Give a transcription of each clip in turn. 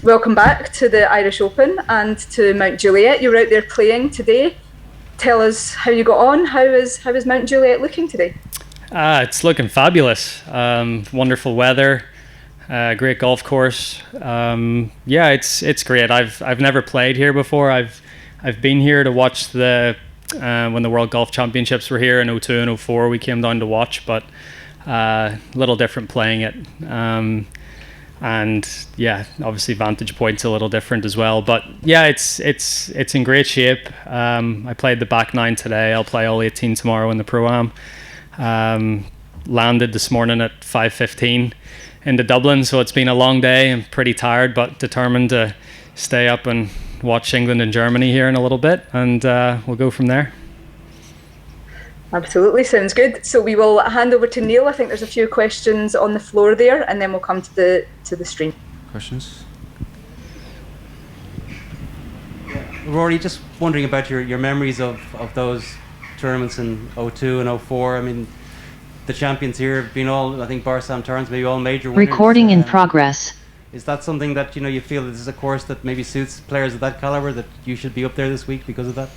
Welcome back to the Irish Open and to Mount Juliet. You were out there playing today. Tell us how you got on. How is Mount Juliet looking today? It's looking fabulous. Wonderful weather, great golf course. Yeah, it's great. I've never played here before. I've been here to watch when the World Golf Championships were here in 2002 and 2004. We came down to watch, but a little different playing it. And yeah, obviously vantage point's a little different as well. But yeah, it's in great shape. I played the back nine today. I'll play all 18 tomorrow in the Pro-Am. Landed this morning at 5:15 into Dublin, so it's been a long day. I'm pretty tired, but determined to stay up and watch England and Germany here in a little bit, and we'll go from there. Absolutely, sounds good. So we will hand over to Neil. I think there's a few questions on the floor there, and then we'll come to the stream. Questions? Rory, just wondering about your memories of those tournaments in 2002 and 2004. I mean, the champions here have been all, I think, bar Sam Turns, maybe all major winners. Recording in progress. Is that something that you feel that this is a course that maybe suits players of that caliber, that you should be up there this week because of that?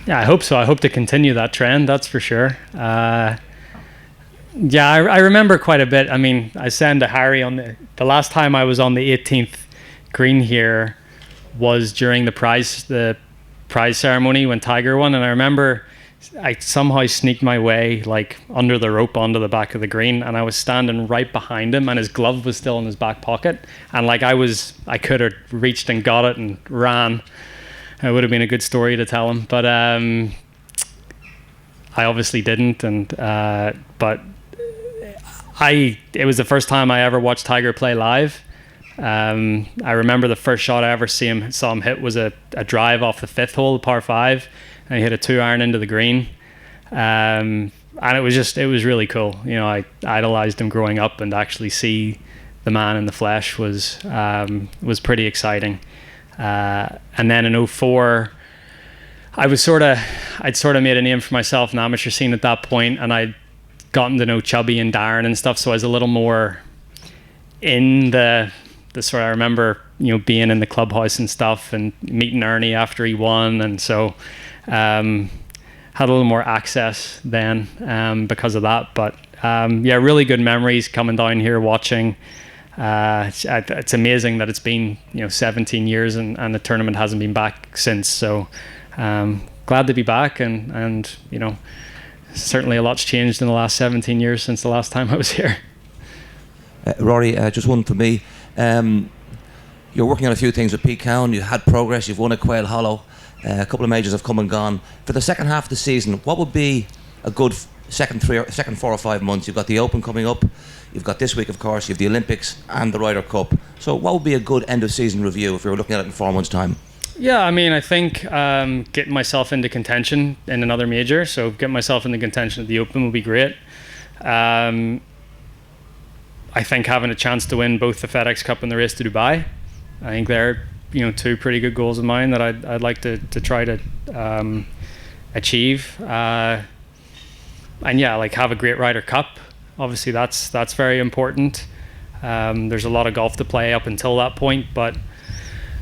Yeah, I hope so. I hope to continue that trend, that's for sure. Yeah, I remember quite a bit. I mean, I said to Harry on the last time I was on the 18th green here was during the prize ceremony when Tiger won, and I remember I somehow sneaked my way like under the rope onto the back of the green, and I was standing right behind him, and his glove was still in his back pocket, and like I could have reached and got it and ran. It would have been a good story to tell him, but I obviously didn't. And but it was the first time I ever watched Tiger play live. I remember the first shot I ever saw him hit was a drive off the fifth hole, par 5, and he hit a 2-iron into the green. And it was really cool. You know, I idolized him growing up, and to actually see the man in the flesh was pretty exciting. And then in 2004, I'd sort of made a name for myself in the amateur scene at that point, and I'd gotten to know Chubby and Darren and stuff, so I was a little more in the sort of, I remember, being in the clubhouse and stuff and meeting Ernie after he won, and so had a little more access then because of that. But yeah, really good memories coming down here watching. It's amazing that it's been 17 years and the tournament hasn't been back since, so glad to be back, and certainly a lot's changed in the last 17 years since the last time I was here. Rory, just one for me. You're working on a few things with Pete Cowan. You had progress, you've won at Quail Hollow, a couple of majors have come and gone. For the second half of the season, what would be a good second 4 or 5 months? You've got the Open coming up, you've got this week, of course, you have the Olympics and the Ryder Cup. So what would be a good end of season review if we were looking at it in 4 months' time? Yeah, I mean, I think getting myself into contention in another major, so getting myself into contention at the Open would be great. I think having a chance to win both the FedEx Cup and the Race to Dubai, I think they're two pretty good goals of mine that I'd like to try to achieve. And yeah, like have a great Ryder Cup. Obviously, that's very important. There's a lot of golf to play up until that point, but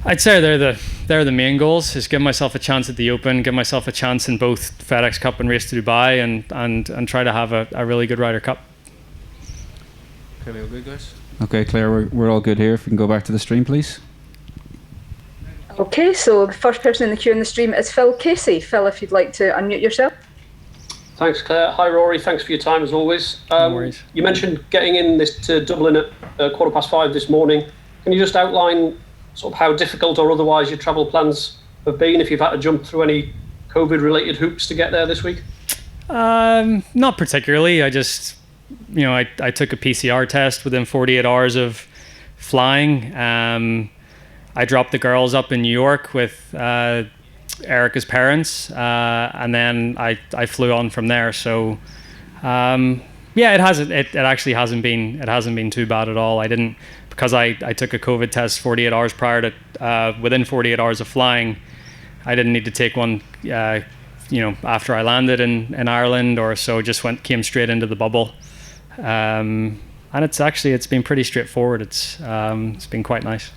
I'd say they're the main goals. Is give myself a chance at the Open, give myself a chance in both FedEx Cup and Race to Dubai, and try to have a really good Ryder Cup. Okay, we all good, guys? Okay, Claire, we're all good here. If we can go back to the stream, please. Okay, so the first person in the queue in the stream is Phil Casey. Phil, if you'd like to unmute yourself. Thanks, Claire. Hi, Rory. Thanks for your time, as always. No worries. You mentioned getting in to Dublin at 5:15 this morning. Can you just outline sort of how difficult or otherwise your travel plans have been, if you've had to jump through any COVID-related hoops to get there this week? Not particularly. I just, I took a PCR test within 48 hours of flying. I dropped the girls up in New York with Erica's parents, and then I flew on from there. So yeah, it actually hasn't been too bad at all. I didn't, because I took a COVID test 48 hours prior to within 48 hours of flying. I didn't need to take one after I landed in Ireland or so. Just came straight into the bubble, and and it's been pretty straightforward. It's been quite nice.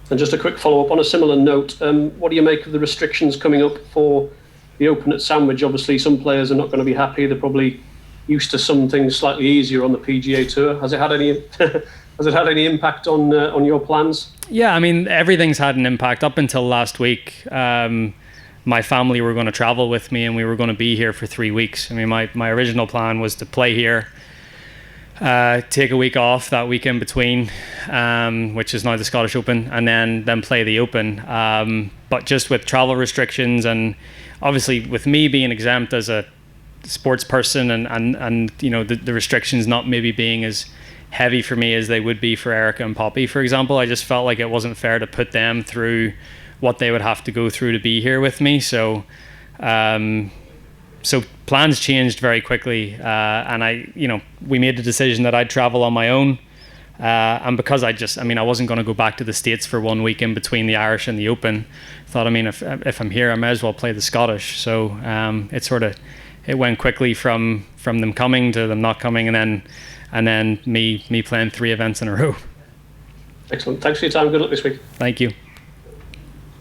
And just a quick follow-up on a similar note, what do you make of the restrictions coming up for the Open at Sandwich? Obviously, some players are not going to be happy. They're probably used to some things slightly easier on the PGA Tour. Has it had any impact on your plans? Yeah, I mean, everything's had an impact. Up until last week, my family were going to travel with me, and we were going to be here for 3 weeks. I mean, my original plan was to play here, take a week off that week in between, which is now the Scottish Open, and then play the Open. But just with travel restrictions, and obviously with me being exempt as a sports person, and you know, the restrictions not maybe being as heavy for me as they would be for Erica and Poppy, for example, I just felt like it wasn't fair to put them through what they would have to go through to be here with me. So plans changed very quickly, and we made the decision that I'd travel on my own, and because I wasn't going to go back to the States for 1 week in between the Irish and the Open. Thought, I mean, if I'm here, I may as well play the Scottish. So it went quickly from them coming to them not coming, and then me playing 3 events in a row. Excellent. Thanks for your time. Good luck this week. Thank you.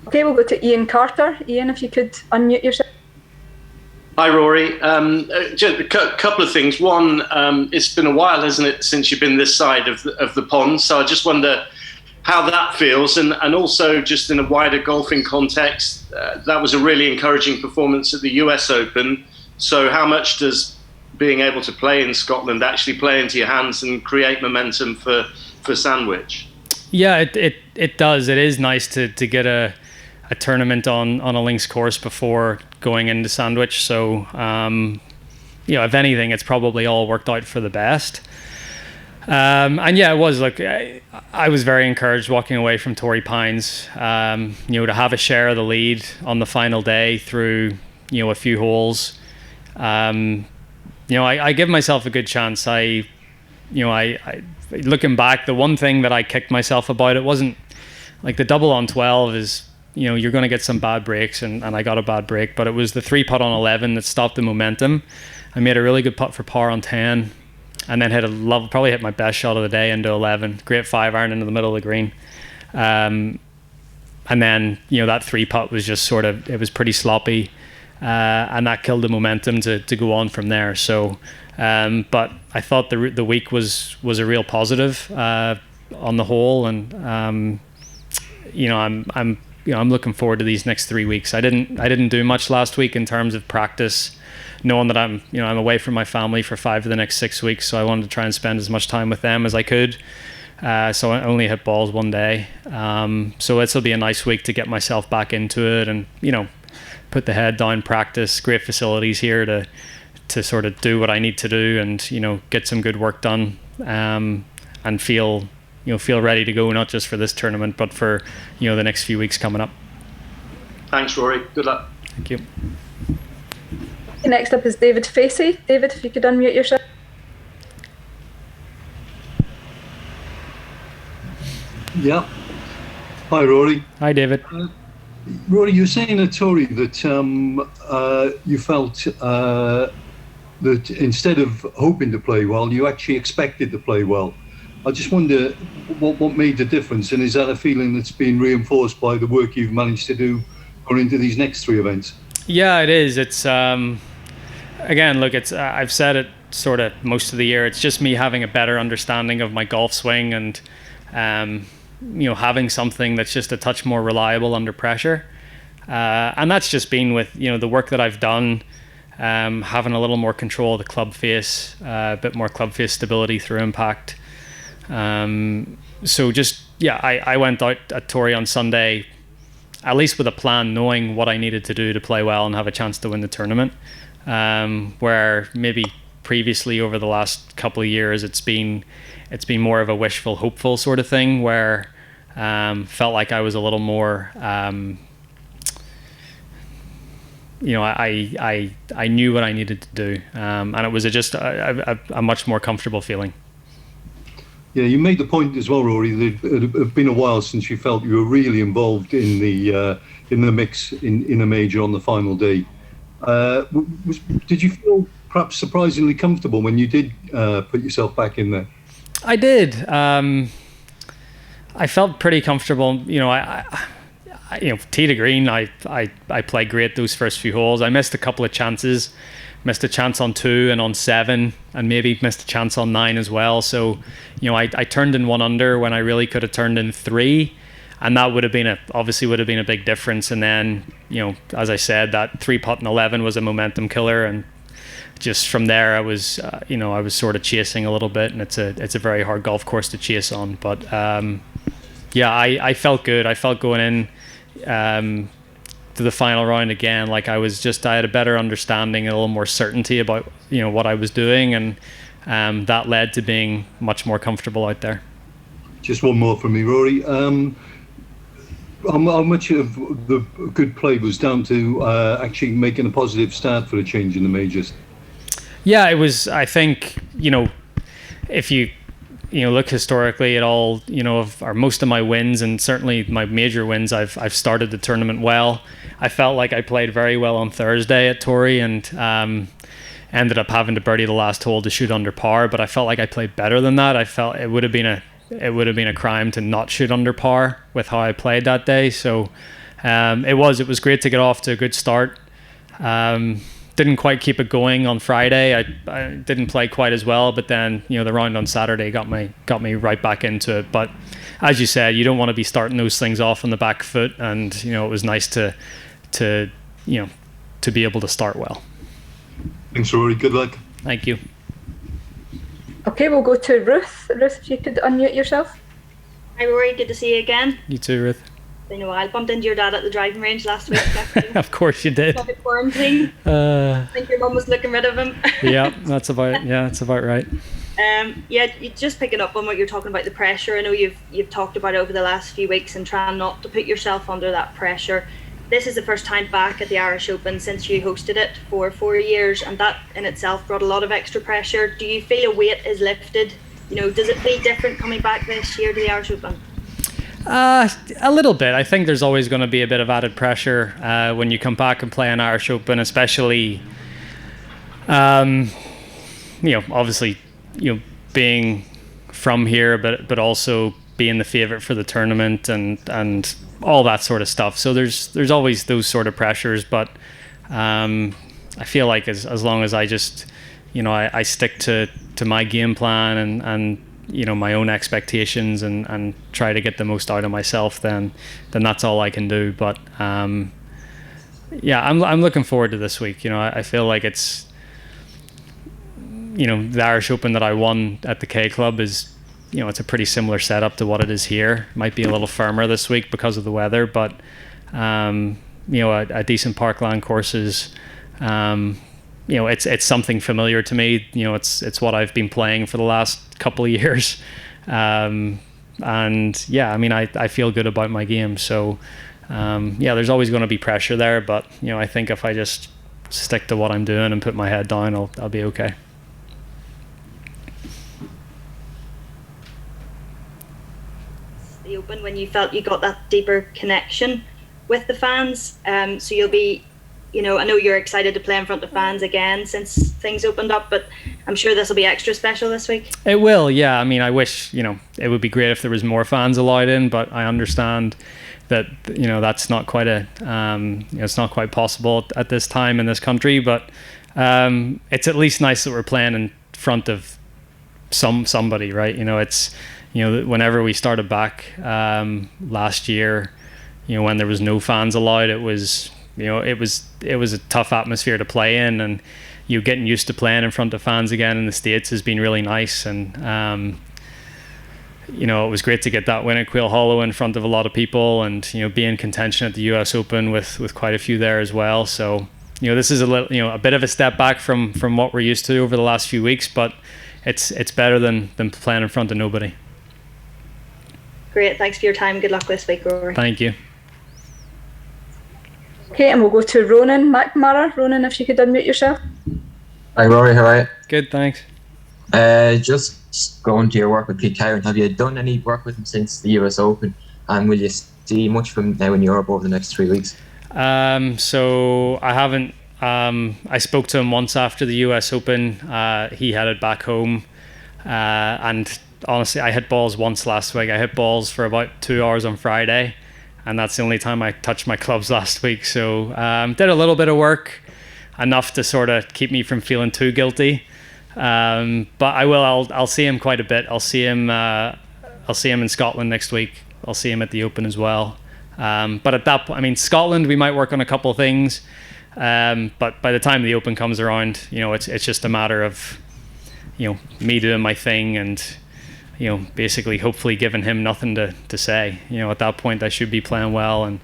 Okay, we'll go to Ian Carter. Ian, if you could unmute yourself. Hi, Rory. Just a couple of things. One, it's been a while, hasn't it, since you've been this side of the pond? So I just wonder how that feels, and also just in a wider golfing context, that was a really encouraging performance at the US Open. So how much does being able to play in Scotland actually play into your hands and create momentum for Sandwich? Yeah, it does. It is nice to get a tournament on a links course before going into Sandwich. So, if anything, it's probably all worked out for the best. And yeah, it was like I was very encouraged walking away from Torrey Pines. To have a share of the lead on the final day through a few holes. I give myself a good chance. I looking back, the one thing that I kicked myself about, it wasn't like the double on 12 is, you're going to get some bad breaks, and I got a bad break, but it was the 3-putt on 11 that stopped the momentum. I made a really good putt for par on 10, and then probably hit my best shot of the day into 11. Great 5-iron into the middle of the green. And then, that 3-putt was just it was pretty sloppy, and that killed the momentum to go on from there. So, but I thought the week was a real positive on the whole, and I'm looking forward to these next 3 weeks. I didn't do much last week in terms of practice, knowing that I'm away from my family for 5 of the next 6 weeks. So I wanted to try and spend as much time with them as I could. So I only hit balls one day. So this will be a nice week to get myself back into it, and put the head down, practice. Great facilities here to sort of do what I need to do, and get some good work done, and feel ready to go, not just for this tournament, but for the next few weeks coming up. Thanks, Rory. Good luck. Thank you. Next up is David Facey. David, if you could unmute yourself. Yeah. Hi, Rory. Hi, David. Rory, you were saying at Torrey that you felt that instead of hoping to play well, you actually expected to play well. I just wonder what made the difference, and is that a feeling that's been reinforced by the work you've managed to do going into these next 3 events? Yeah, it is. It's again, look, it's I've said it sort of most of the year. It's just me having a better understanding of my golf swing, and having something that's just a touch more reliable under pressure, and that's just been with the work that I've done, having a little more control of the club face, a bit more club face stability through impact. So just, I went out at Torrey on Sunday, at least with a plan, knowing what I needed to do to play well and have a chance to win the tournament. Where maybe previously over the last couple of years, it's been more of a wishful, hopeful sort of thing, where felt like I was a little more, I knew what I needed to do, and it was just a much more comfortable feeling. Yeah, you made the point as well, Rory, that it had been a while since you felt you were really involved in the mix in a major on the final day. Did you feel perhaps surprisingly comfortable when you did put yourself back in there? I did. I felt pretty comfortable. Tee to green, I played great those first few holes. I missed a couple of chances. Missed a chance on 2 and on 7, and maybe missed a chance on 9 as well. So, I turned in 1 under when I really could have turned in 3. And that would have been a big difference. And then, as I said, that 3-putt in 11 was a momentum killer. And just from there, I was sort of chasing a little bit, and it's a very hard golf course to chase on. But I felt good. I felt going in to the final round again, like I had a better understanding and a little more certainty about what I was doing, and that led to being much more comfortable out there. Just one more from me, Rory. How much of the good play was down to actually making a positive start for the change in the majors? Yeah, it was. I think if you look historically at all or most of my wins, and certainly my major wins, I've started the tournament well. I felt like I played very well on Thursday at Torrey, and ended up having to birdie the last hole to shoot under par. But I felt like I played better than that. I felt it would have been a crime to not shoot under par with how I played that day. So it was great to get off to a good start. Didn't quite keep it going on Friday. I didn't play quite as well, but then the round on Saturday got me right back into it. But as you said, you don't want to be starting those things off on the back foot, and it was nice to be able to start well. Thanks, Rory. Good luck. Thank you. Okay, we'll go to Ruth. Ruth, if you could unmute yourself. Hi Rory, good to see you again. You too, Ruth. It's been a while. Bumped into your dad at the driving range last week. Of course you did. Quarantine. I think your mum was looking rid of him. Yeah, that's about right. You're just picking up on what you're talking about, the pressure. I know you've talked about it over the last few weeks, and trying not to put yourself under that pressure. This is the first time back at the Irish Open since you hosted it for 4 years, and that in itself brought a lot of extra pressure. Do you feel a weight is lifted? Does it feel different coming back this year to the Irish Open? A little bit. I think there's always going to be a bit of added pressure when you come back and play an Irish Open, especially, obviously, being from here, but also being the favourite for the tournament and all that sort of stuff. So there's always those sort of pressures, but I feel like as long as I just, I stick to my game plan and my own expectations and try to get the most out of myself, then that's all I can do. But I'm looking forward to this week. I feel like it's the Irish Open that I won at the K Club is it's a pretty similar setup to what it is here. Might be a little firmer this week because of the weather, but a decent parkland courses. It's something familiar to me. It's what I've been playing for the last couple of years, and I feel good about my game. So there's always going to be pressure there, but I think if I just stick to what I'm doing and put my head down, I'll be okay. The Open, when you felt you got that deeper connection with the fans, so you'll be. I know you're excited to play in front of fans again since things opened up, but I'm sure this will be extra special this week. It will, yeah. I wish, it would be great if there was more fans allowed in, but I understand that, that's not quite it's not quite possible at this time in this country, but it's at least nice that we're playing in front of somebody, right? It's, whenever we started back last year, when there was no fans allowed, it was a tough atmosphere to play in, and getting used to playing in front of fans again in the States has been really nice. And it was great to get that win at Quail Hollow in front of a lot of people, and be in contention at the US Open with quite a few there as well. So this is a bit of a step back from what we're used to over the last few weeks, but it's better than playing in front of nobody. Great, thanks for your time. Good luck this week, Rory. Thank you. Okay, and we'll go to Ronan McNamara. Ronan, if you could unmute yourself. Hi Rory, how are you? Good, thanks. Just going to your work with Keycard, have you done any work with him since the US Open, and will you see much from him now in Europe over the next 3 weeks? So I haven't. I spoke to him once after the US Open. He headed back home, and honestly, I hit balls once last week. I hit balls for about 2 hours on Friday, and that's the only time I touched my clubs last week. So did a little bit of work, enough to sort of keep me from feeling too guilty. But I'll see him quite a bit. I'll see him in Scotland next week. I'll see him at the Open as well. But at that point, I mean, Scotland, we might work on a couple of things. But by the time the Open comes around, it's just a matter of, me doing my thing and, basically hopefully giving him nothing to say. At that point I should be playing well, and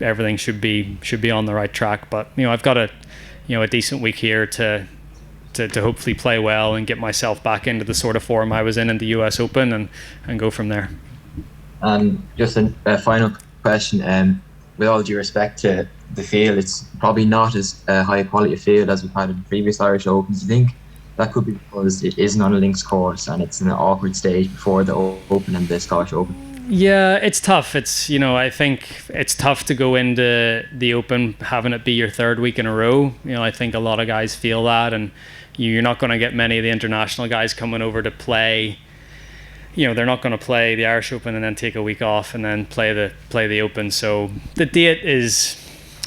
everything should be on the right track. But, I've got a decent week here to hopefully play well and get myself back into the sort of form I was in the US Open and go from there. Just a final question. With all due respect to the field, it's probably not as high quality a field as we've had in previous Irish Opens. Do you think that could be because it isn't on a links course and it's an awkward stage before the Open and the Scottish Open? Yeah, it's tough. It's, I think it's tough to go into the Open having it be your third week in a row. I think a lot of guys feel that, and you're not going to get many of the international guys coming over to play. They're not going to play the Irish Open and then take a week off and then play the Open. So the date is,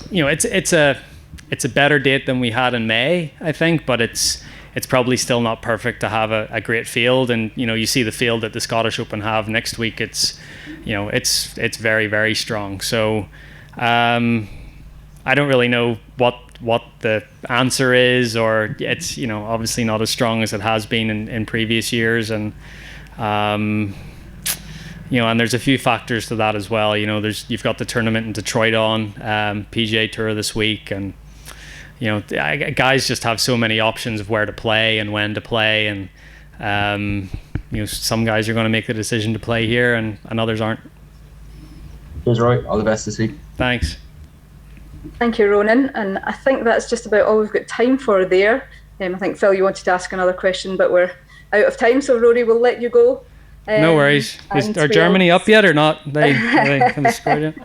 it's a better date than we had in May, I think, but it's probably still not perfect to have a great field. And you see the field that the Scottish Open have next week. It's very, very strong. So I don't really know what the answer is, or it's obviously not as strong as it has been in previous years. And and there's a few factors to that as well. You've got the tournament in Detroit on, PGA Tour this week, and guys just have so many options of where to play and when to play, and some guys are going to make the decision to play here, and others aren't. Cheers, Roy. All the best this week. Thanks. Thank you, Ronan. And I think that's just about all we've got time for there. I think, Phil, you wanted to ask another question, but we're out of time, so Rory, we'll let you go. No worries. Are Germany up yet or not? They kind of scored yet?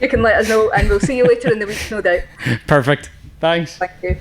You can let us know, and we'll see you later in the week, no doubt. Perfect. Thanks. Thank you.